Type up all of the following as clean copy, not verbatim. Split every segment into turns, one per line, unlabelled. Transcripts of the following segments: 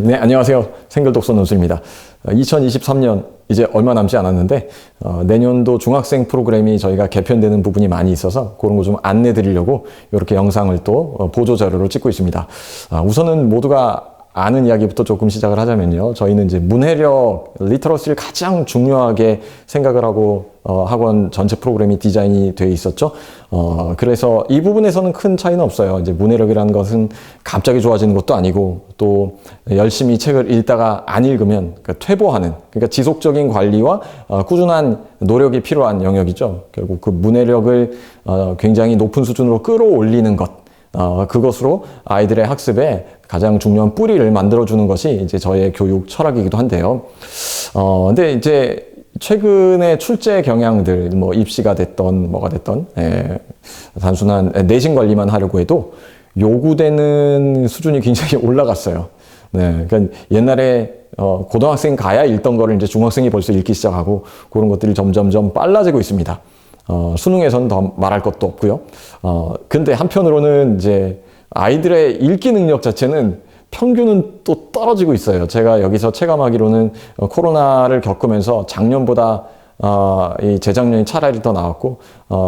네, 안녕하세요. 생글독서 논술입니다. 2023년 이제 얼마 남지 않았는데 내년도 중학생 프로그램이 저희가 개편되는 부분이 많이 있어서 그런 거 좀 안내 드리려고 이렇게 영상을 또 보조 자료로 찍고 있습니다. 우선은 모두가 아는 이야기부터 조금 시작을 하자면요. 저희는 이제 문해력, 리터러시를 가장 중요하게 생각을 하고 학원 전체 프로그램이 디자인이 돼 있었죠. 그래서 이 부분에서는 큰 차이는 없어요. 이제 문해력이라는 것은 갑자기 좋아지는 것도 아니고 또 열심히 책을 읽다가 안 읽으면 퇴보하는, 그러니까 지속적인 관리와 꾸준한 노력이 필요한 영역이죠. 결국 그 문해력을 굉장히 높은 수준으로 끌어올리는 것. 그것으로 아이들의 학습에 가장 중요한 뿌리를 만들어주는 것이 이제 저의 교육 철학이기도 한데요. 근데 이제 최근에 출제 경향들, 뭐 입시가 됐던 뭐가 됐던, 단순한 내신 관리만 하려고 해도 요구되는 수준이 굉장히 올라갔어요. 네, 그러니까 옛날에 고등학생 가야 읽던 거를 이제 중학생이 벌써 읽기 시작하고 그런 것들이 점점점 빨라지고 있습니다. 수능에서는 더 말할 것도 없고요. 근데 한편으로는 이제 아이들의 읽기 능력 자체는 평균은 또 떨어지고 있어요. 제가 여기서 체감하기로는 코로나를 겪으면서 작년보다 이 재작년이 차라리 더 나았고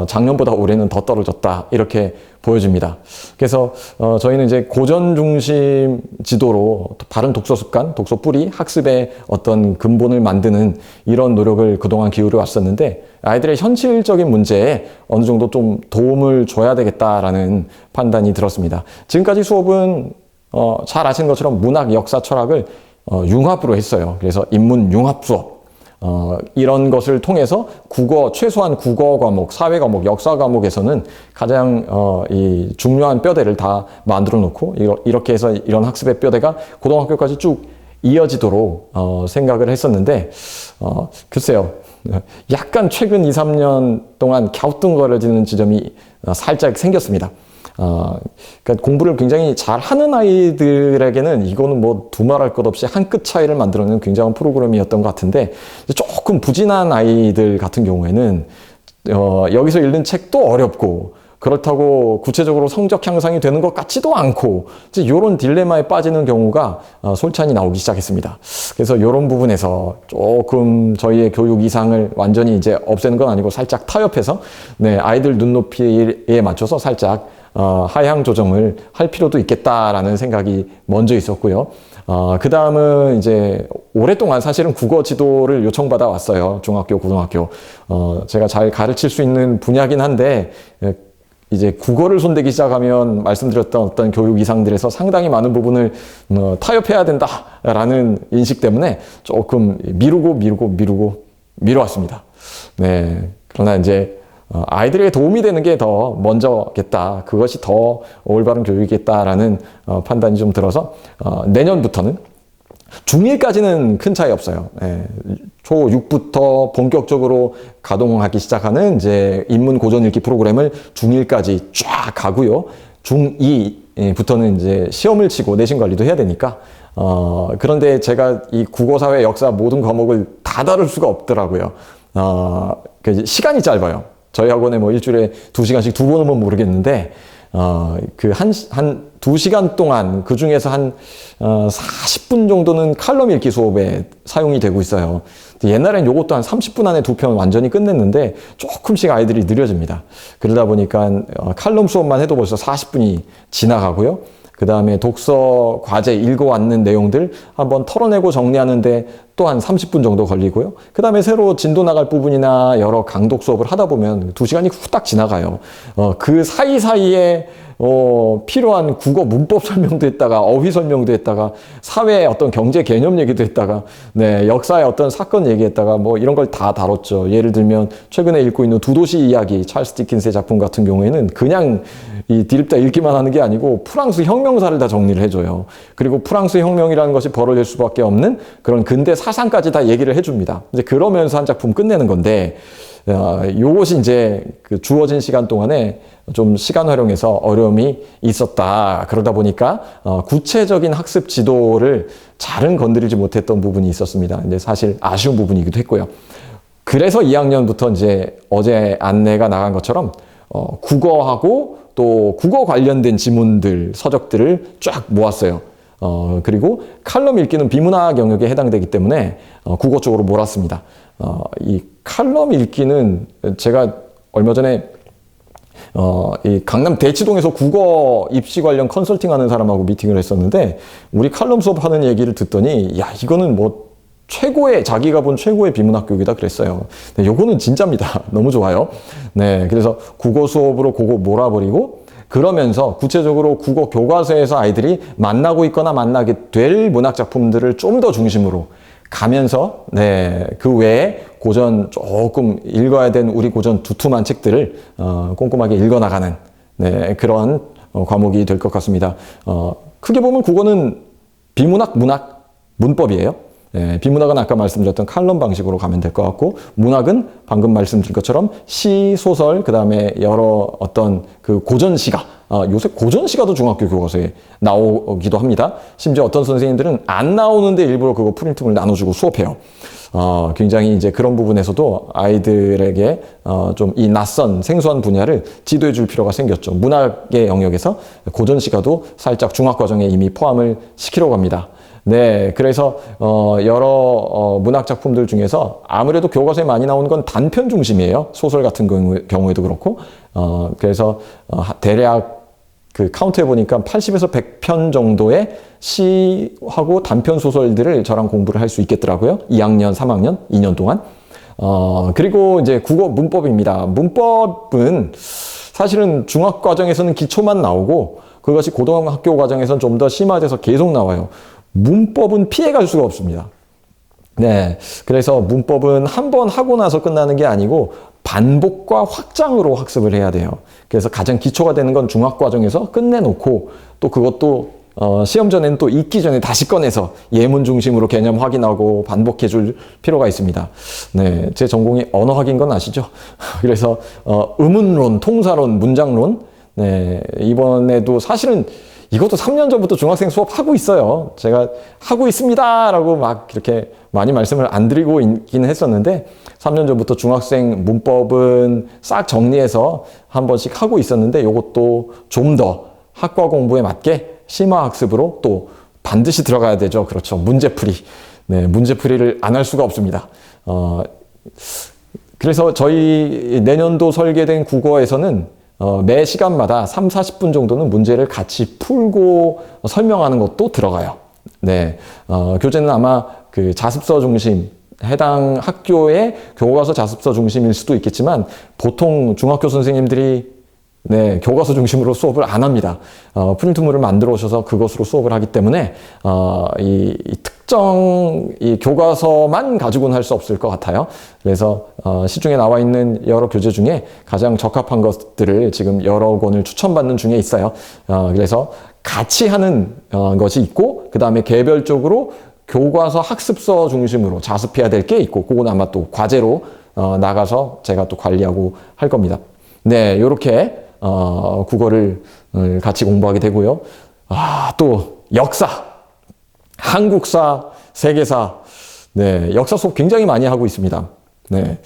작년보다 올해는 더 떨어졌다 이렇게 보여집니다. 그래서 저희는 이제 고전 중심 지도로 바른 독서 습관, 독서 뿌리, 학습의 어떤 근본을 만드는 이런 노력을 그동안 기울여 왔었는데 아이들의 현실적인 문제에 어느 정도 좀 도움을 줘야 되겠다라는 판단이 들었습니다. 지금까지 수업은 잘 아시는 것처럼 문학, 역사, 철학을 융합으로 했어요. 그래서 인문 융합 수업. 이런 것을 통해서 최소한 국어 과목, 사회 과목, 역사 과목에서는 가장 이 중요한 뼈대를 다 만들어 놓고 이렇게 해서 이런 학습의 뼈대가 고등학교까지 쭉 이어지도록 생각을 했었는데 글쎄요. 약간 최근 2, 3년 동안 갸우뚱거려지는 지점이 살짝 생겼습니다. 그러니까 공부를 굉장히 잘하는 아이들에게는 이거는 뭐 두말할 것 없이 한 끗 차이를 만들어내는 굉장한 프로그램이었던 것 같은데 조금 부진한 아이들 같은 경우에는 여기서 읽는 책도 어렵고 그렇다고 구체적으로 성적 향상이 되는 것 같지도 않고 이런 딜레마에 빠지는 경우가 솔찬히 나오기 시작했습니다. 그래서 이런 부분에서 조금 저희의 교육 이상을 완전히 이제 없애는 건 아니고 살짝 타협해서 아이들 눈높이에 맞춰서 살짝 하향 조정을 할 필요도 있겠다라는 생각이 먼저 있었고요. 그 다음은 이제 오랫동안 사실은 국어 지도를 요청받아 왔어요. 중학교, 고등학교. 제가 잘 가르칠 수 있는 분야긴 한데, 이제 국어를 손대기 시작하면 말씀드렸던 어떤 교육 이상들에서 상당히 많은 부분을 타협해야 된다라는 인식 때문에 조금 미뤄왔습니다. 네. 그러나 이제 아이들에게 도움이 되는 게 더 먼저겠다. 그것이 더 올바른 교육이겠다라는 판단이 좀 들어서 내년부터는 중1까지는 큰 차이 없어요. 초6부터 본격적으로 가동하기 시작하는 이제 인문 고전 읽기 프로그램을 중1까지 쫙 가고요. 중2부터는 이제 시험을 치고 내신 관리도 해야 되니까 그런데 제가 이 국어, 사회, 역사 모든 과목을 다 다룰 수가 없더라고요. 시간이 짧아요. 저희 학원에 뭐 일주일에 2시간씩 2번 오면 모르겠는데, 그 한 2시간 동안 그 중에서 한 40분 정도는 칼럼 읽기 수업에 사용이 되고 있어요. 옛날엔 요것도 한 30분 안에 2편 완전히 끝냈는데 조금씩 아이들이 느려집니다. 그러다 보니까 칼럼 수업만 해도 벌써 40분이 지나가고요. 그 다음에 독서 과제 읽어왔는 내용들 한번 털어내고 정리하는데 또한 30분 정도 걸리고요. 그 다음에 새로 진도 나갈 부분이나 여러 강독 수업을 하다 보면 2시간이 후딱 지나가요. 그 사이사이에 필요한 국어 문법 설명도 했다가 어휘 설명도 했다가 사회의 어떤 경제 개념 얘기도 했다가 역사의 어떤 사건 얘기했다가 뭐 이런 걸 다 다뤘죠. 예를 들면 최근에 읽고 있는 두 도시 이야기 찰스 디킨스의 작품 같은 경우에는 그냥 이 디립다 읽기만 하는 게 아니고 프랑스 혁명사를 다 정리를 해줘요. 그리고 프랑스 혁명이라는 것이 벌어질 수밖에 없는 그런 근대 사상까지 다 얘기를 해줍니다. 이제 그러면서 한 작품 끝내는 건데 요것이 이제 그 주어진 시간 동안에 좀 시간 활용에서 어려움이 있었다. 그러다 보니까 구체적인 학습 지도를 잘은 건드리지 못했던 부분이 있었습니다. 이제 사실 아쉬운 부분이기도 했고요. 그래서 2학년부터 이제 어제 안내가 나간 것처럼 국어하고 또 국어 관련된 지문들, 서적들을 쫙 모았어요. 그리고 칼럼 읽기는 비문학 영역에 해당되기 때문에 국어 쪽으로 몰았습니다. 이 칼럼 읽기는 제가 얼마 전에 이 강남 대치동에서 국어 입시 관련 컨설팅 하는 사람하고 미팅을 했었는데, 우리 칼럼 수업하는 얘기를 듣더니, 야, 이거는 뭐 자기가 본 최고의 비문학 교육이다 그랬어요. 네, 요거는 진짜입니다. 너무 좋아요. 네, 그래서 국어 수업으로 그거 몰아버리고, 그러면서 구체적으로 국어 교과서에서 아이들이 만나고 있거나 만나게 될 문학 작품들을 좀 더 중심으로 가면서, 네, 그 외에 고전 조금 읽어야 되는 우리 고전 두툼한 책들을 꼼꼼하게 읽어나가는, 네, 그런 과목이 될 것 같습니다. 크게 보면 국어는 비문학, 문학, 문법이에요. 네, 비문학은 아까 말씀드렸던 칼럼 방식으로 가면 될 것 같고, 문학은 방금 말씀드린 것처럼 시, 소설, 그 다음에 여러 어떤 그 고전시가, 요새 고전시가도 중학교 교과서에 나오기도 합니다. 심지어 어떤 선생님들은 안 나오는데 일부러 그거 프린트물 나눠주고 수업해요. 굉장히 이제 그런 부분에서도 아이들에게 좀 이 낯선 생소한 분야를 지도해 줄 필요가 생겼죠. 문학의 영역에서 고전시가도 살짝 중학과정에 이미 포함을 시키려고 합니다. 네, 그래서 여러 문학 작품들 중에서 아무래도 교과서에 많이 나오는 건 단편 중심이에요. 소설 같은 경우에도 그렇고, 그래서 대략 그 카운트해 보니까 80에서 100편 정도의 시하고 단편 소설들을 저랑 공부를 할 수 있겠더라고요. 2학년, 3학년, 2년 동안. 그리고 이제 국어 문법입니다. 문법은 사실은 중학 과정에서는 기초만 나오고, 그것이 고등학교 과정에서는 좀 더 심화돼서 계속 나와요. 문법은 피해갈 수가 없습니다. 네, 그래서 문법은 한 번 하고 나서 끝나는 게 아니고 반복과 확장으로 학습을 해야 돼요. 그래서 가장 기초가 되는 건 중학 과정에서 끝내놓고, 또 그것도 시험 전에는 또 읽기 전에 다시 꺼내서 예문 중심으로 개념 확인하고 반복해 줄 필요가 있습니다. 네, 제 전공이 언어학인 건 아시죠? 그래서 의문론, 통사론, 문장론, 네, 이번에도 사실은 이것도 3년 전부터 중학생 수업하고 있어요. 제가 하고 있습니다 라고 막 이렇게 많이 말씀을 안 드리고 있긴 했었는데, 3년 전부터 중학생 문법은 싹 정리해서 한 번씩 하고 있었는데, 이것도 좀 더 학과 공부에 맞게 심화학습으로 또 반드시 들어가야 되죠. 그렇죠. 문제풀이. 네, 문제풀이를 안 할 수가 없습니다. 그래서 저희 내년도 설계된 국어에서는 매 시간마다 3, 40분 정도는 문제를 같이 풀고 설명하는 것도 들어가요. 네, 교재는 아마 그 자습서 중심, 해당 학교의 교과서 자습서 중심일 수도 있겠지만, 보통 중학교 선생님들이 네, 교과서 중심으로 수업을 안 합니다. 프린트물을 만들어 오셔서 그것으로 수업을 하기 때문에 이 특정 이 교과서만 가지고는 할 수 없을 것 같아요. 그래서 시중에 나와 있는 여러 교재 중에 가장 적합한 것들을 지금 여러 권을 추천받는 중에 있어요. 그래서 같이 하는 것이 있고, 그 다음에 개별적으로 교과서 학습서 중심으로 자습해야 될 게 있고, 그건 아마 또 과제로 나가서 제가 또 관리하고 할 겁니다. 네, 이렇게 국어를 같이 공부하게 되고요. 또 역사, 한국사, 세계사, 네, 역사 수업 굉장히 많이 하고 있습니다. 네,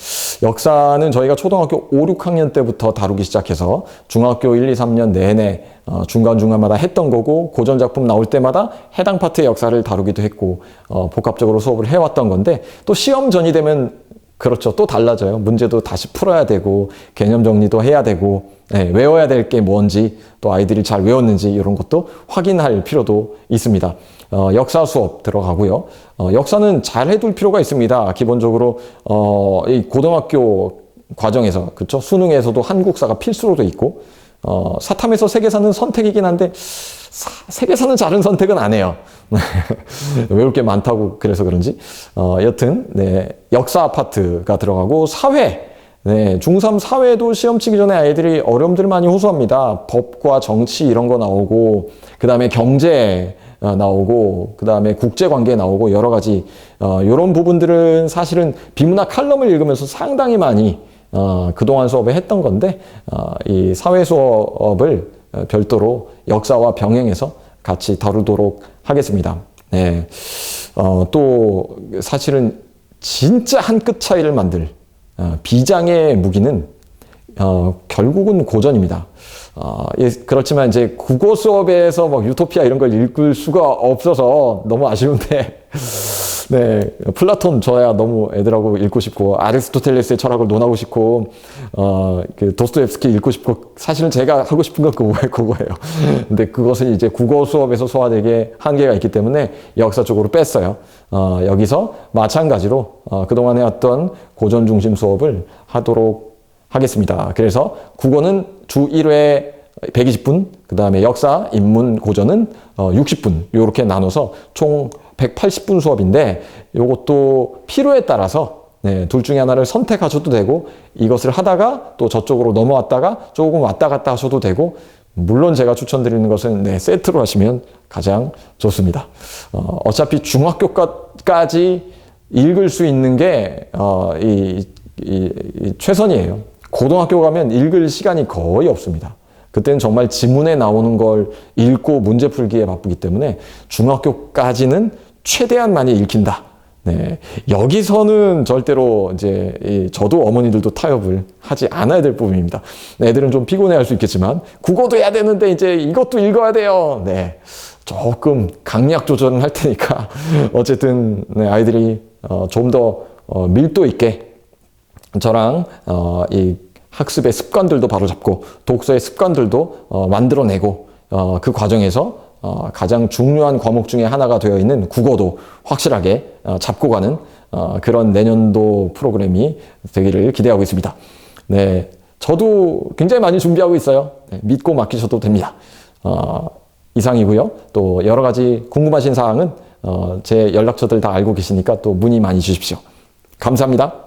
역사는 저희가 초등학교 5, 6학년 때부터 다루기 시작해서 중학교 1, 2, 3년 내내 중간중간마다 했던 거고, 고전 작품 나올 때마다 해당 파트의 역사를 다루기도 했고, 복합적으로 수업을 해왔던 건데, 또 시험 전이 되면 그렇죠. 또 달라져요. 문제도 다시 풀어야 되고, 개념 정리도 해야 되고, 네, 외워야 될 게 뭔지, 또 아이들이 잘 외웠는지 이런 것도 확인할 필요도 있습니다. 역사 수업 들어가고요. 역사는 잘 해둘 필요가 있습니다. 기본적으로 이 고등학교 과정에서, 그렇죠? 수능에서도 한국사가 필수로 돼 있고, 사탐에서 세계사는 선택이긴 한데 세계사는 잘은 선택은 안 해요. 외울 게 많다고 그래서 그런지. 여튼 네, 역사 파트가 들어가고, 사회, 네, 중3 사회도 시험 치기 전에 아이들이 어려움들을 많이 호소합니다. 법과 정치 이런 거 나오고, 그 다음에 경제 나오고, 그 다음에 국제관계 나오고, 여러 가지 이런 부분들은 사실은 비문학 칼럼을 읽으면서 상당히 많이 그동안 수업에 했던 건데, 이 사회 수업을 별도로 역사와 병행해서 같이 다루도록 하겠습니다. 네, 또 사실은 진짜 한 끗 차이를 만들 비장의 무기는 결국은 고전입니다. 예, 그렇지만 이제 국어 수업에서 막 유토피아 이런 걸 읽을 수가 없어서 너무 아쉬운데, 네, 플라톤 저야 너무 애들하고 읽고 싶고, 아리스토텔레스의 철학을 논하고 싶고, 그 도스토옙스키 읽고 싶고, 사실은 제가 하고 싶은 건 그거예요. 근데 그것은 이제 국어 수업에서 소화되게 한계가 있기 때문에 역사 쪽으로 뺐어요. 여기서 마찬가지로 그동안 해왔던 고전 중심 수업을 하도록 하겠습니다. 그래서 국어는 주 1회 120분, 그 다음에 역사, 인문, 고전은 60분 이렇게 나눠서 총 180분 수업인데, 이것도 필요에 따라서 네, 둘 중에 하나를 선택하셔도 되고, 이것을 하다가 또 저쪽으로 넘어왔다가 조금 왔다 갔다 하셔도 되고, 물론 제가 추천드리는 것은 네, 세트로 하시면 가장 좋습니다. 어차피 중학교까지 읽을 수 있는 게 최선이에요. 고등학교 가면 읽을 시간이 거의 없습니다. 그때는 정말 지문에 나오는 걸 읽고 문제 풀기에 바쁘기 때문에 중학교까지는 최대한 많이 읽힌다. 네. 여기서는 절대로 이제 저도 어머니들도 타협을 하지 않아야 될 부분입니다. 네, 애들은 좀 피곤해 할 수 있겠지만 국어도 해야 되는데 이제 이것도 읽어야 돼요. 네. 조금 강약 조절은 할 테니까 어쨌든 네, 아이들이 좀 더 밀도 있게 저랑 이 학습의 습관들도 바로잡고 독서의 습관들도 만들어내고 그 과정에서 가장 중요한 과목 중에 하나가 되어 있는 국어도 확실하게 잡고 가는 그런 내년도 프로그램이 되기를 기대하고 있습니다. 네, 저도 굉장히 많이 준비하고 있어요. 네, 믿고 맡기셔도 됩니다. 이상이고요. 또 여러 가지 궁금하신 사항은 제 연락처들 다 알고 계시니까 또 문의 많이 주십시오. 감사합니다.